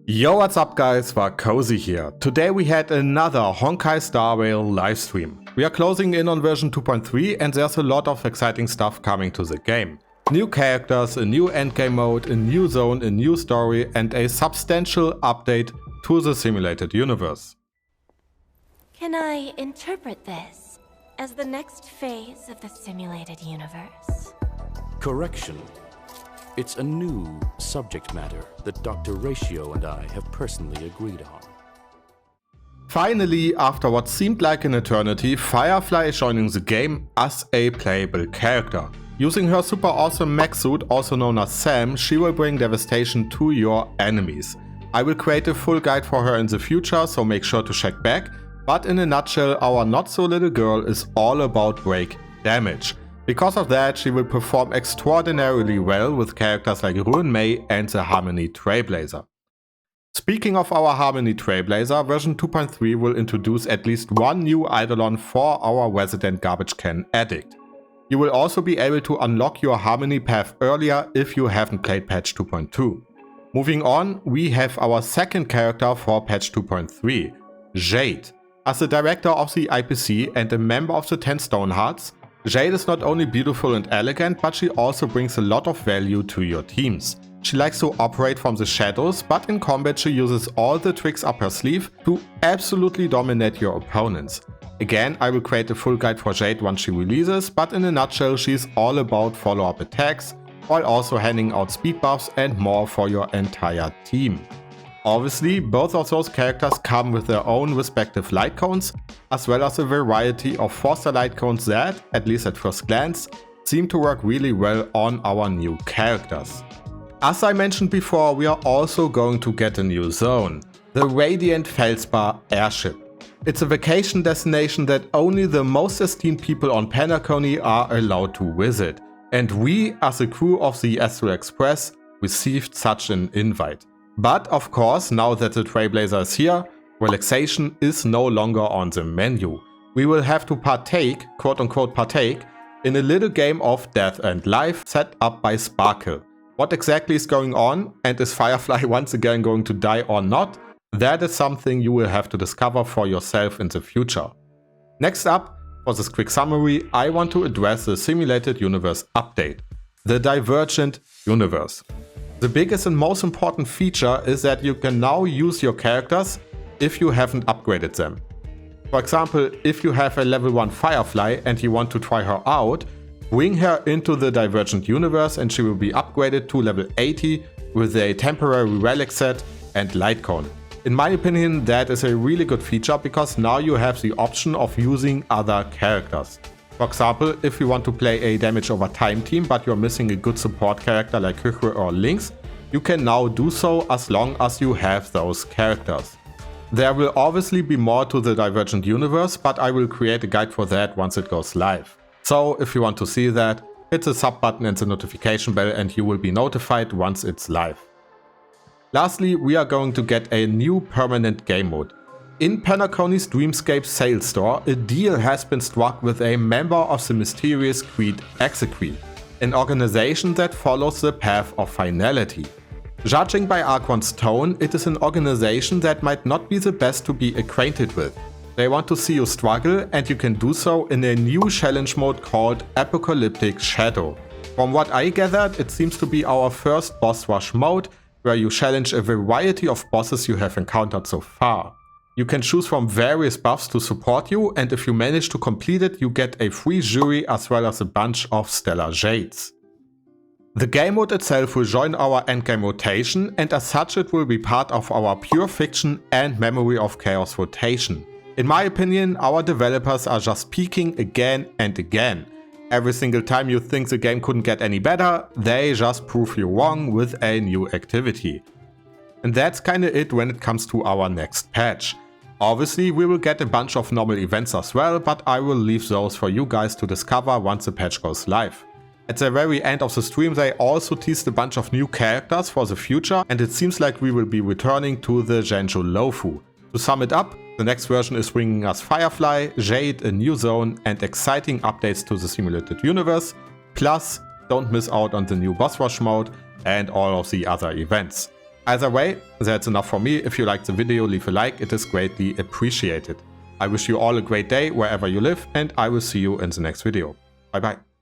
Yo, what's up guys, Cozy here. Today we had another Honkai Star Rail livestream. We are closing in on version 2.3 and there's a lot of exciting stuff coming to the game. New characters, a new endgame mode, a new zone, a new story and a substantial update to the simulated universe. Can I interpret this as the next phase of the simulated universe? Correction. It's a new subject matter that Dr. Ratio and I have personally agreed on. Finally, after what seemed like an eternity, Firefly is joining the game as a playable character. Using her super awesome mech suit, also known as Sam, she will bring devastation to your enemies. I will create a full guide for her in the future, so make sure to check back. But in a nutshell, our not so little girl is all about break damage. Because of that, she will perform extraordinarily well with characters like Ruin Mei and the Harmony Trailblazer. Speaking of our Harmony Trailblazer, version 2.3 will introduce at least one new Eidolon for our resident garbage can addict. You will also be able to unlock your Harmony path earlier if you haven't played patch 2.2. Moving on, we have our second character for patch 2.3, Jade. As the director of the IPC and a member of the 10 Stonehearts, Jade is not only beautiful and elegant, but she also brings a lot of value to your teams. She likes to operate from the shadows, but in combat she uses all the tricks up her sleeve to absolutely dominate your opponents. Again, I will create a full guide for Jade once she releases, but in a nutshell she's all about follow-up attacks, while also handing out speed buffs and more for your entire team. Obviously, both of those characters come with their own respective light cones, as well as a variety of 4-star light cones that, at least at first glance, seem to work really well on our new characters. As I mentioned before, we are also going to get a new zone, the Radiant Feldspar Airship. It's a vacation destination that only the most esteemed people on Penacony are allowed to visit, and we, as a crew of the Astral Express, received such an invite. But of course, now that the Trailblazer is here, relaxation is no longer on the menu. We will have to partake, quote unquote partake, in a little game of death and life set up by Sparkle. What exactly is going on, and is Firefly once again going to die or not? That is something you will have to discover for yourself in the future. Next up, for this quick summary, I want to address the simulated universe update, the Divergent Universe. The biggest and most important feature is that you can now use your characters if you haven't upgraded them. For example, if you have a level 1 Firefly and you want to try her out, bring her into the Divergent Universe and she will be upgraded to level 80 with a temporary relic set and light cone. In my opinion, that is a really good feature because now you have the option of using other characters. For example, if you want to play a damage over time team but you're missing a good support character like Hyhre or Lynx, you can now do so as long as you have those characters. There will obviously be more to the Divergent Universe, but I will create a guide for that once it goes live. So if you want to see that, hit the sub button and the notification bell and you will be notified once it's live. Lastly, we are going to get a new permanent game mode. In Penacony's Dreamscape sales store, a deal has been struck with a member of the mysterious Creed Exequy, an organization that follows the path of finality. Judging by Archon's tone, it is an organization that might not be the best to be acquainted with. They want to see you struggle, and you can do so in a new challenge mode called Apocalyptic Shadow. From what I gathered, it seems to be our first boss rush mode, where you challenge a variety of bosses you have encountered so far. You can choose from various buffs to support you, and if you manage to complete it, you get a free jury as well as a bunch of stellar jades. The game mode itself will join our endgame rotation, and as such it will be part of our Pure Fiction and Memory of Chaos rotation. In my opinion, our developers are just peaking again and again. Every single time you think the game couldn't get any better, they just prove you wrong with a new activity. And that's kinda it when it comes to our next patch. Obviously, we will get a bunch of normal events as well, but I will leave those for you guys to discover once the patch goes live. At the very end of the stream, they also teased a bunch of new characters for the future, and it seems like we will be returning to the Genjo Lofu. To sum it up, the next version is bringing us Firefly, Jade, a new zone, and exciting updates to the simulated universe. Plus, don't miss out on the new boss rush mode and all of the other events. Either way, that's enough for me. If you liked the video, leave a like, it is greatly appreciated. I wish you all a great day wherever you live, and I will see you in the next video. Bye bye.